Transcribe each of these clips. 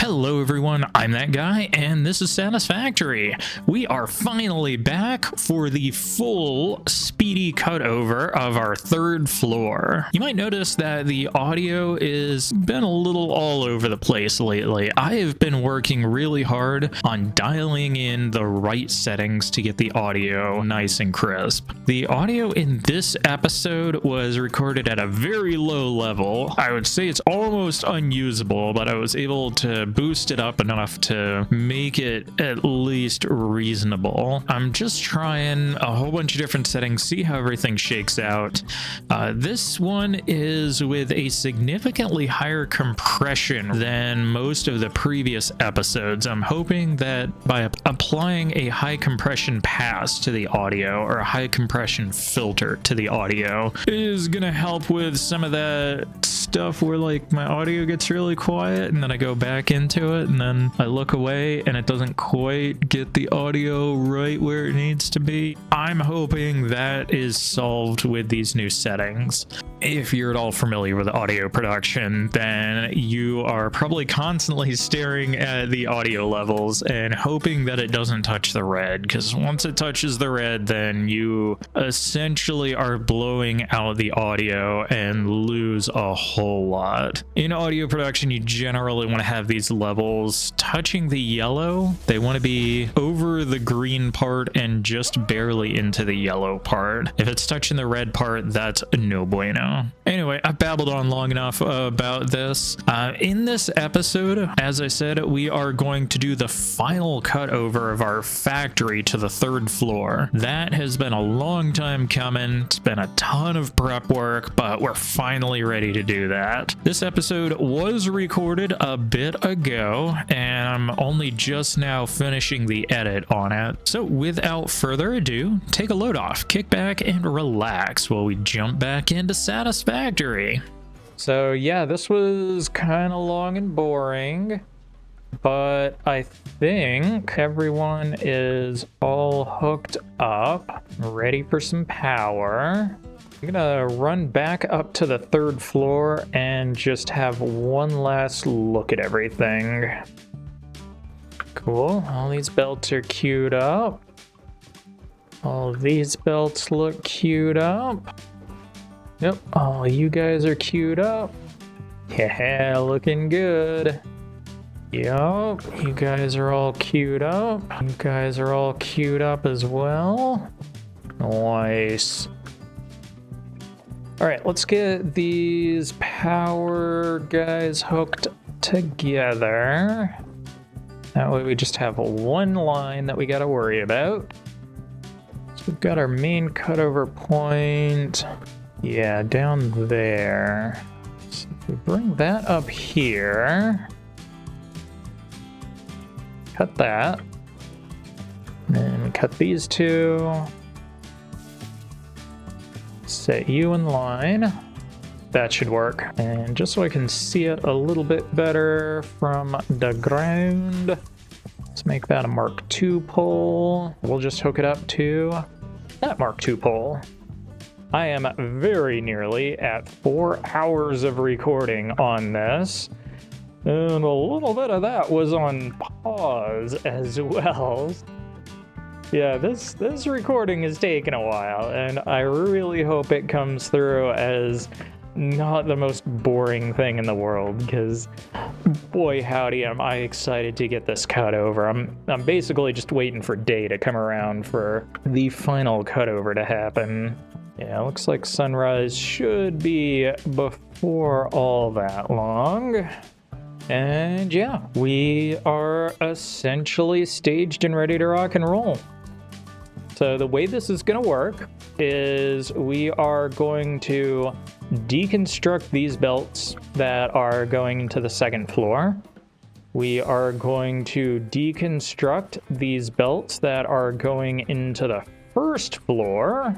Hello everyone, I'm that guy, and this is Satisfactory. We are finally back for the full Speedy cutover of our third floor. You might notice that the audio is been a little all over the place lately. I have been working really hard on dialing in the right settings to get the audio nice and crisp. The audio in this episode was recorded at a very low level. I would say it's almost unusable, but I was able to boost it up enough to make it at least reasonable. I'm just trying a whole bunch of different settings, see how everything shakes out. This one is with a significantly higher compression than most of the previous episodes. I'm hoping that by applying a high compression pass to the audio or a high compression filter to the audio is gonna help with some of that stuff where like my audio gets really quiet and then I go back into it and then I look away and it doesn't quite get the audio right where it needs to be. I'm hoping that is solved with these new settings. If you're at all familiar with audio production, then you are probably constantly staring at the audio levels and hoping that it doesn't touch the red, because once it touches the red, then you essentially are blowing out the audio and lose a whole lot. In audio production, you generally want to have these levels touching the yellow. They want to be over the green part and just barely into the yellow part. If it's touching the red part, that's no bueno. Anyway, I've babbled on long enough about this. In this episode, as I said, we are going to do the final cutover of our factory to the third floor. That has been a long time coming. It's been a ton of prep work, but we're finally ready to do that. This episode was recorded a bit ago, and I'm only just now finishing the edit on it. So without further ado, take a load off, kick back, and relax while we jump back into Satisfactory. So yeah, this was kind of long and boring, but I think everyone is all hooked up, ready for some power. I'm gonna run back up to the third floor and just have one last look at everything. Cool, all these belts are queued up. All these belts look queued up. Yep, all you guys are queued up. Yeah, looking good. Yup, you guys are all queued up. You guys are all queued up as well. Nice. All right, let's get these power guys hooked together. That way we just have one line that we gotta worry about. So we've got our main cutover point. Yeah, down there. So if we bring that up here, cut that, and we cut these two, set you in line. That should work. And just so I can see it a little bit better from the ground, let's make that a Mark II pole. We'll just hook it up to that Mark II pole. I am very nearly at 4 hours of recording on this, and a little bit of that was on pause as well. Yeah, this recording is taking a while, and I really hope it comes through as not the most boring thing in the world, because boy howdy am I excited to get this cut over. I'm basically just waiting for day to come around for the final cutover to happen. Yeah, looks like sunrise should be before all that long. And yeah, we are essentially staged and ready to rock and roll. So the way this is going to work is we are going to deconstruct these belts that are going into the second floor. We are going to deconstruct these belts that are going into the first floor.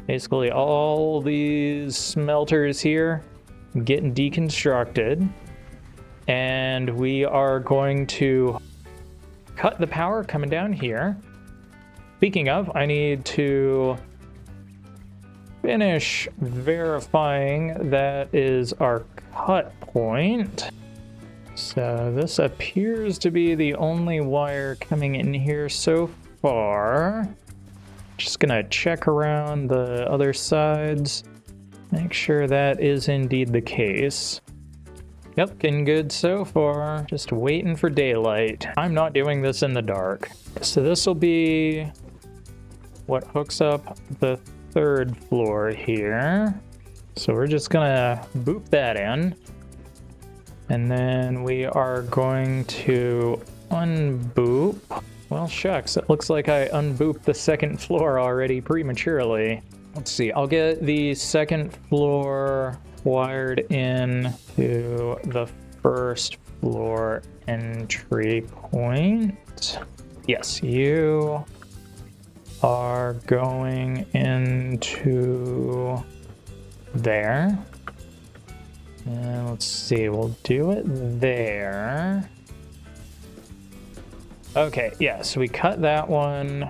Basically all these smelters here getting deconstructed. And we are going to cut the power coming down here. Speaking of, I need to finish verifying that is our cut point. So this appears to be the only wire coming in here so far. Just gonna check around the other sides, make sure that is indeed the case. Yep, getting good so far. Just waiting for daylight. I'm not doing this in the dark. So this will be what hooks up the third floor here. So we're just gonna boop that in. And then we are going to unboop. Well, shucks, it looks like I unbooped the second floor already prematurely. Let's see, I'll get the second floor wired in to the first floor entry point. Yes, you are going into there. And let's see, we'll do it there. Okay, yeah, so we cut that one,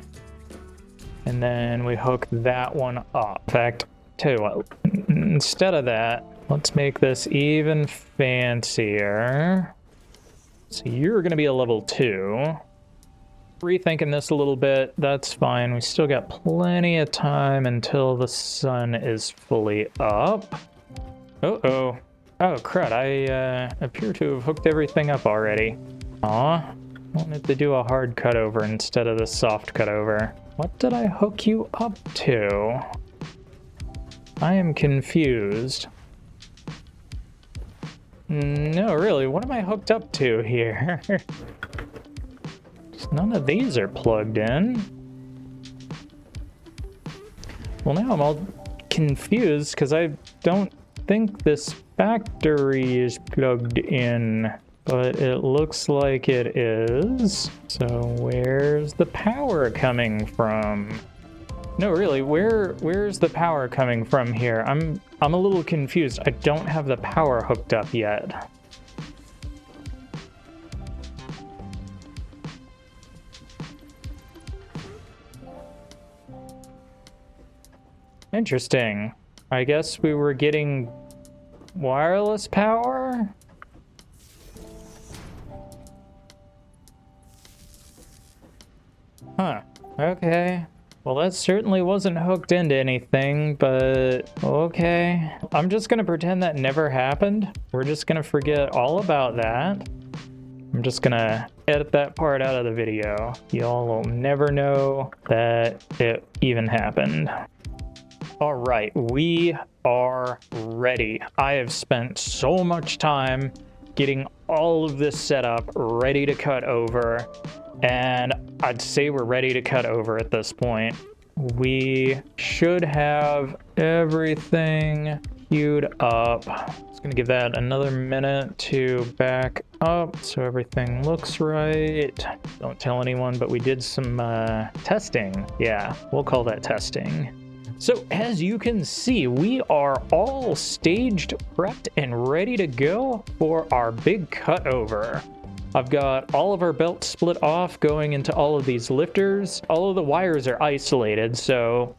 and then we hook that one up. In fact, tell you what, instead of that, let's make this even fancier. So you're gonna be a level 2. Rethinking this a little bit, that's fine. We still got plenty of time until the sun is fully up. Uh-oh. Oh, crud, I appear to have hooked everything up already. Aw, wanted to do a hard cutover instead of the soft cutover. What did I hook you up to? I am confused. No, really, what am I hooked up to here? None of these are plugged in. Well, now I'm all confused because I don't think this factory is plugged in, but it looks like it is. So where's the power coming from? No, really, where's the power coming from here? I'm a little confused. I don't have the power hooked up yet. Interesting. I guess we were getting wireless power? Huh. Okay. Well, that certainly wasn't hooked into anything, but okay. I'm just gonna pretend that never happened. We're just gonna forget all about that. I'm just gonna edit that part out of the video. Y'all will never know that it even happened. All right, we are ready. I have spent so much time getting all of this set up, ready to cut over, and I'd say we're ready to cut over at this point. We should have everything queued up. Just gonna give that another minute to back up so everything looks right. Don't tell anyone, but we did some testing. Yeah, we'll call that testing. So as you can see, we are all staged, prepped, and ready to go for our big cutover. I've got all of our belts split off going into all of these lifters. All of the wires are isolated, so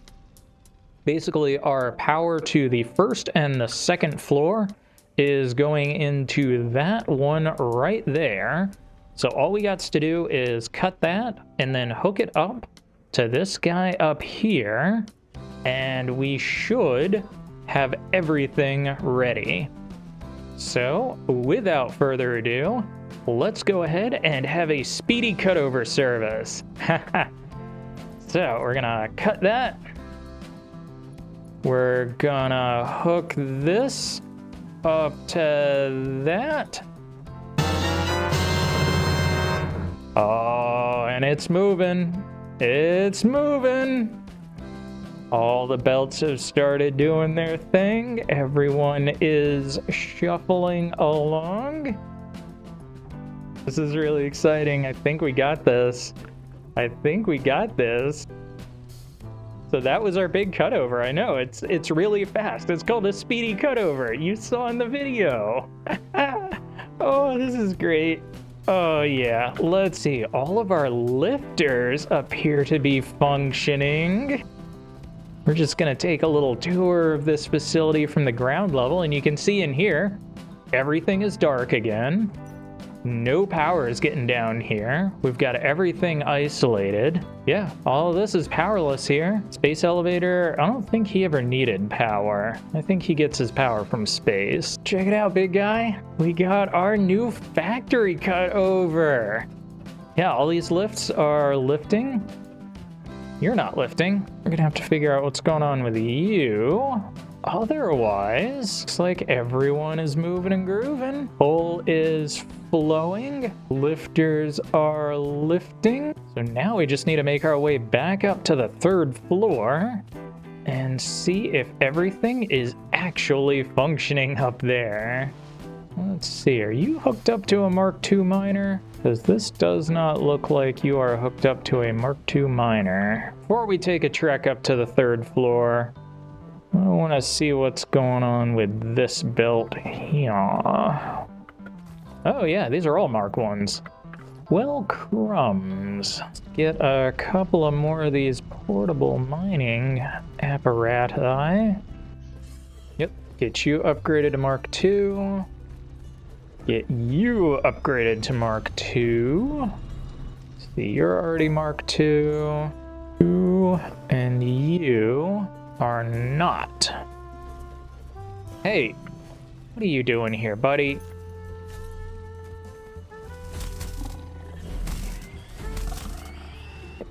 basically our power to the first and the second floor is going into that one right there. So all we got to do is cut that and then hook it up to this guy up here. And we should have everything ready. So, without further ado, let's go ahead and have a speedy cutover service. So, we're gonna cut that. We're gonna hook this up to that. Oh, and it's moving. It's moving. All the belts have started doing their thing. Everyone is shuffling along. This is really exciting. I think we got this. I think we got this. So that was our big cutover. I know, it's really fast. It's called a speedy cutover. You saw in the video. Oh, this is great. Oh yeah, let's see. All of our lifters appear to be functioning. We're just gonna take a little tour of this facility from the ground level, and you can see in here, everything is dark again. no power is getting down here. We've got everything isolated. Yeah, all of this is powerless here. Space elevator, I don't think he ever needed power. I think he gets his power from space. Check it out, big guy. We got our new factory cut over. Yeah, all these lifts are lifting. You're not lifting. We're gonna have to figure out what's going on with you. Otherwise, looks like everyone is moving and grooving. Pull is flowing. Lifters are lifting. So now we just need to make our way back up to the 3rd floor and see if everything is actually functioning up there. Let's see, are you hooked up to a Mark II miner? Because this does not look like you are hooked up to a Mark II miner. Before we take a trek up to the 3rd floor, I want to see what's going on with this belt here. Oh yeah, these are all Mark 1s. Well, crumbs. Let's get a couple of more of these portable mining apparati. Yep, get you upgraded to Mark II. Get you upgraded to Mark II. See, you're already Mark II. You and you are not. Hey, what are you doing here, buddy?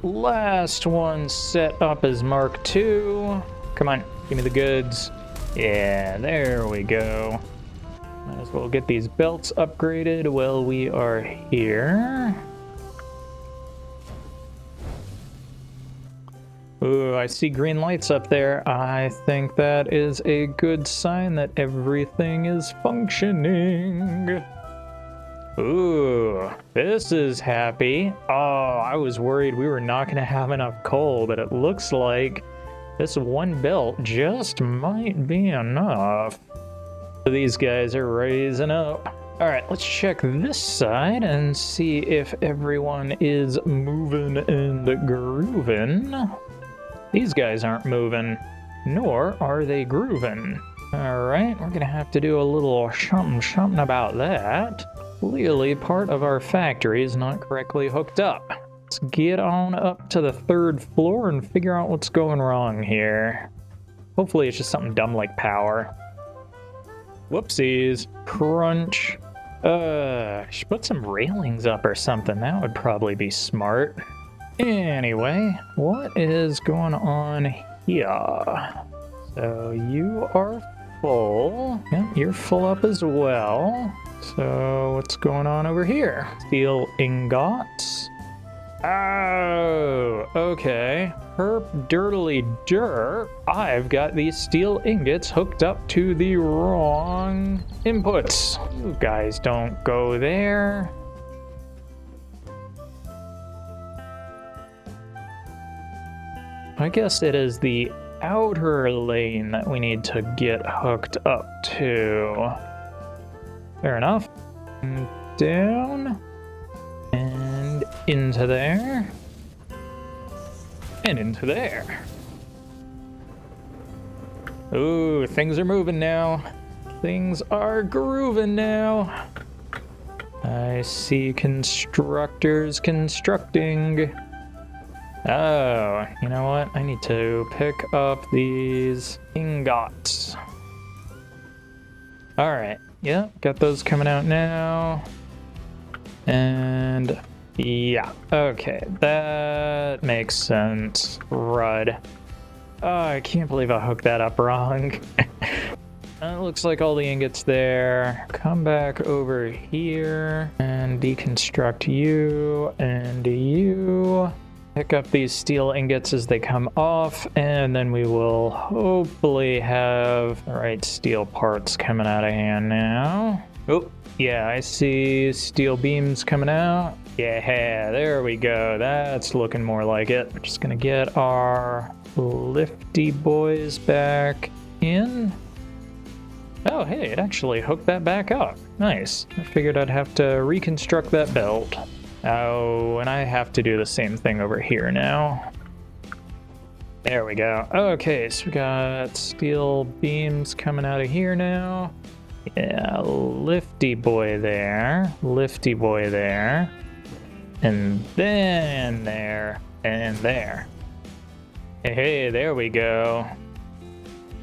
Last one set up as Mark II. Come on, give me the goods. Yeah, there we go. Might as well get these belts upgraded while we are here. Ooh, I see green lights up there. I think that is a good sign that everything is functioning. Ooh, this is happy. Oh, I was worried we were not going to have enough coal, but it looks like this one belt just might be enough. These guys are raising up. All right, let's check this side and see if everyone is moving and grooving. These guys aren't moving, nor are they grooving. All right, we're gonna have to do a little something about that. Clearly, part of our factory is not correctly hooked up. Let's get on up to the 3rd floor and figure out what's going wrong here. Hopefully it's just something dumb like power. Whoopsies. Crunch. Should put some railings up or something. That would probably be smart. Anyway, what is going on here? So you are full. Yep, you're full up as well. So what's going on over here? Steel ingots. Oh, okay. Herp dirtily dirt. I've got these steel ingots hooked up to the wrong inputs. You guys don't go there. I guess it is the outer lane that we need to get hooked up to. Fair enough. Down. And into there. And into there. Ooh, things are moving now. Things are grooving now. I see constructors constructing. Oh, you know what? I need to pick up these ingots. All right. Yeah, got those coming out now. And yeah, okay, that makes sense. Rud. Oh, I can't believe I hooked that up wrong. It looks like all the ingots there. Come back over here and deconstruct you and you. Pick up these steel ingots as they come off, and then we will hopefully have the right steel parts coming out of hand now. Oh, yeah, I see steel beams coming out. Yeah, there we go. That's looking more like it. We're just gonna get our lifty boys back in. Oh, hey, it actually hooked that back up. Nice. I figured I'd have to reconstruct that belt. Oh, and I have to do the same thing over here now. There we go. Okay, so we got steel beams coming out of here now. Yeah, lifty boy there, lifty boy there, and then there, and there. Hey, there we go.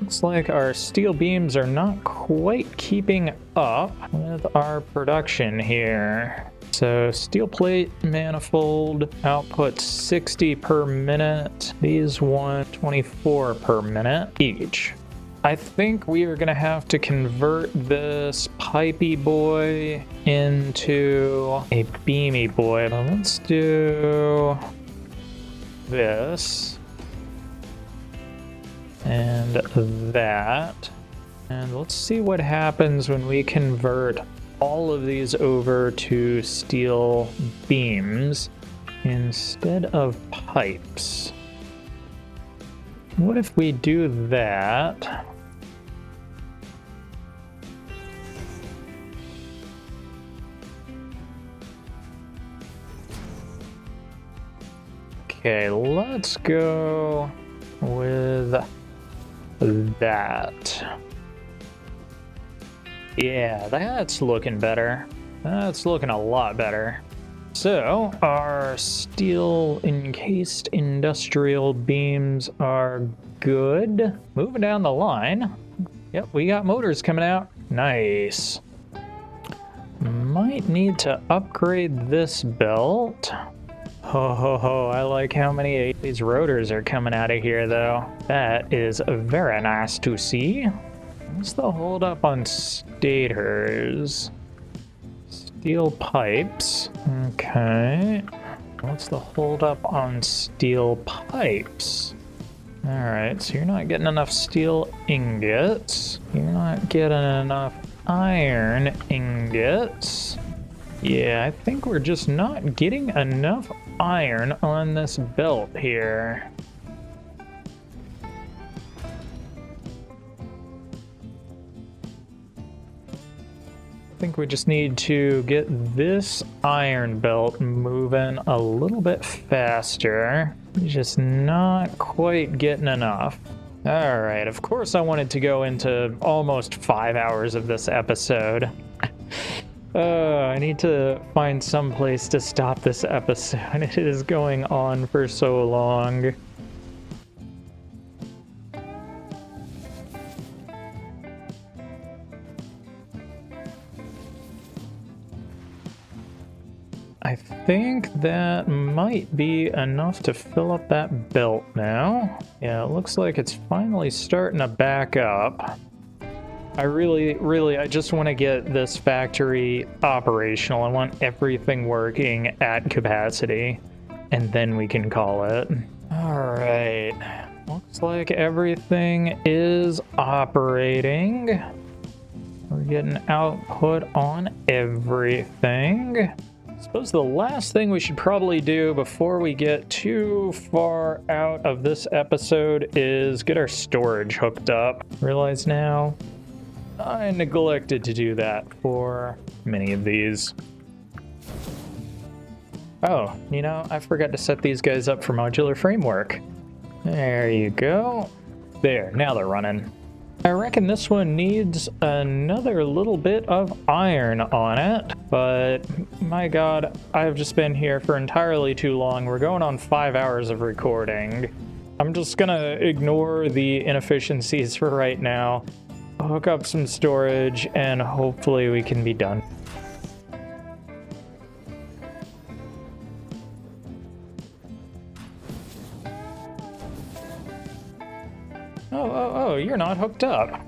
Looks like our steel beams are not quite keeping up with our production here. So steel plate manifold output 60 per minute. These 124 per minute each. I think we are gonna have to convert this pipey boy into a beamy boy. Let's do this and that. And let's see what happens when we convert all of these over to steel beams instead of pipes. What if we do that? Okay, let's go with that. Yeah, that's looking better. That's looking a lot better. So our steel encased industrial beams are good. Moving down the line. Yep, we got motors coming out. Nice. Might need to upgrade this belt. Ho ho ho, I like how many of these rotors are coming out of here though. That is very nice to see. What's the hold up on stators? Steel pipes. Okay. What's the hold up on steel pipes? Alright, so you're not getting enough steel ingots. You're not getting enough iron ingots. Yeah, I think we're just not getting enough iron on this belt here. I think we just need to get this iron belt moving a little bit faster. Just not quite getting enough. All right, of course I wanted to go into almost 5 hours of this episode. I need to find some place to stop this episode. It is going on for so long. I think that might be enough to fill up that belt now. Yeah, it looks like it's finally starting to back up. I just want to get this factory operational. I want everything working at capacity, and then we can call it. All right, looks like everything is operating. We're getting output on everything. I suppose the last thing we should probably do before we get too far out of this episode is get our storage hooked up. Realize now, I neglected to do that for many of these. Oh, you know, I forgot to set these guys up for modular framework. There you go. There, now they're running. I reckon this one needs another little bit of iron on it, but my god, I've just been here for entirely too long. We're going on 5 hours of recording. I'm just gonna ignore the inefficiencies for right now, hook up some storage, and hopefully we can be done. Oh, you're not hooked up.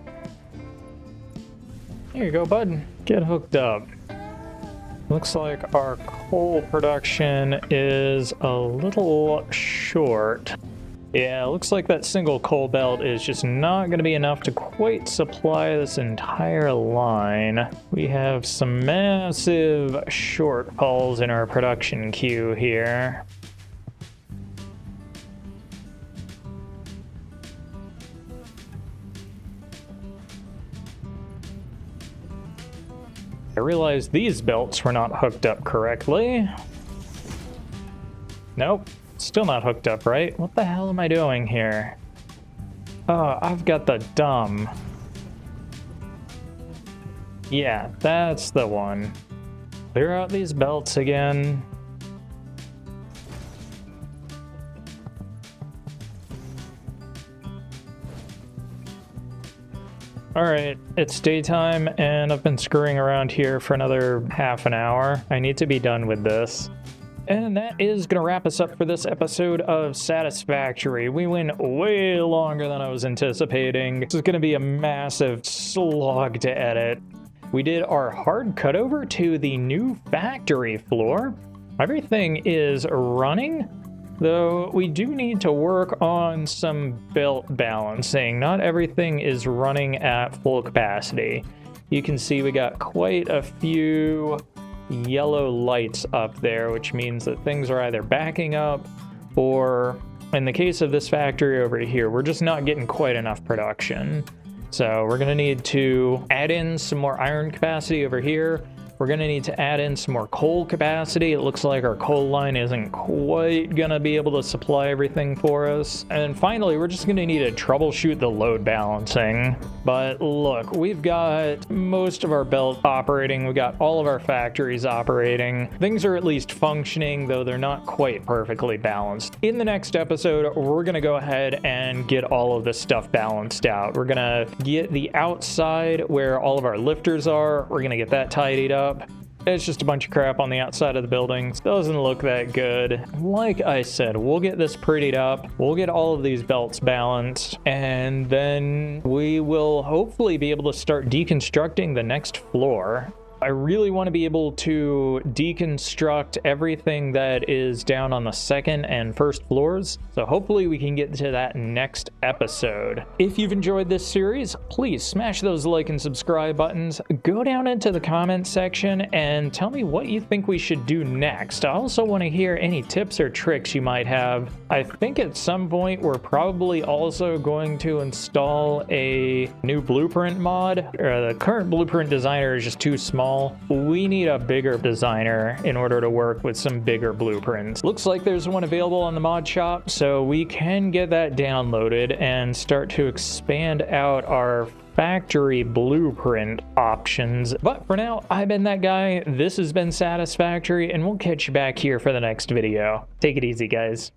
Here you go, bud. Get hooked up. Looks like our coal production is a little short. Yeah, looks like that single coal belt is just not going to be enough to quite supply this entire line. We have some massive shortfalls in our production queue here. I realized these belts were not hooked up correctly. Nope, still not hooked up right. What the hell am I doing here? Oh, I've got the dumb. Yeah, that's the one. Clear out these belts again. Alright, it's daytime and I've been screwing around here for another half an hour. I need to be done with this. And that is going to wrap us up for this episode of Satisfactory. We went way longer than I was anticipating. This is going to be a massive slog to edit. We did our hard cutover to the new factory floor. Everything is running, though we do need to work on some belt balancing. Not everything is running at full capacity. You can see we got quite a few yellow lights up there, which means that things are either backing up or, in the case of this factory over here, we're just not getting quite enough production. So we're going to need to add in some more iron capacity over here. We're going to need to add in some more coal capacity. It looks like our coal line isn't quite going to be able to supply everything for us. And finally, we're just going to need to troubleshoot the load balancing. But look, we've got most of our belt operating. We got all of our factories operating. Things are at least functioning, though they're not quite perfectly balanced. In the next episode, we're going to go ahead and get all of this stuff balanced out. We're going to get the outside where all of our lifters are. We're going to get that tidied up. It's just a bunch of crap on the outside of the buildings. Doesn't look that good. Like I said, we'll get this prettied up. We'll get all of these belts balanced, and then we will hopefully be able to start deconstructing the next floor. I really want to be able to deconstruct everything that is down on the second and first floors, so hopefully we can get to that next episode. If you've enjoyed this series, please smash those like and subscribe buttons. Go down into the comments section and tell me what you think we should do next. I also want to hear any tips or tricks you might have. I think at some point we're probably also going to install a new blueprint mod. The current blueprint designer is just too small. We need a bigger designer in order to work with some bigger blueprints. Looks like there's one available on the mod shop, so we can get that downloaded and start to expand out our factory blueprint options. But for now, I've been that guy. This has been Satisfactory, and we'll catch you back here for the next video. Take it easy, guys.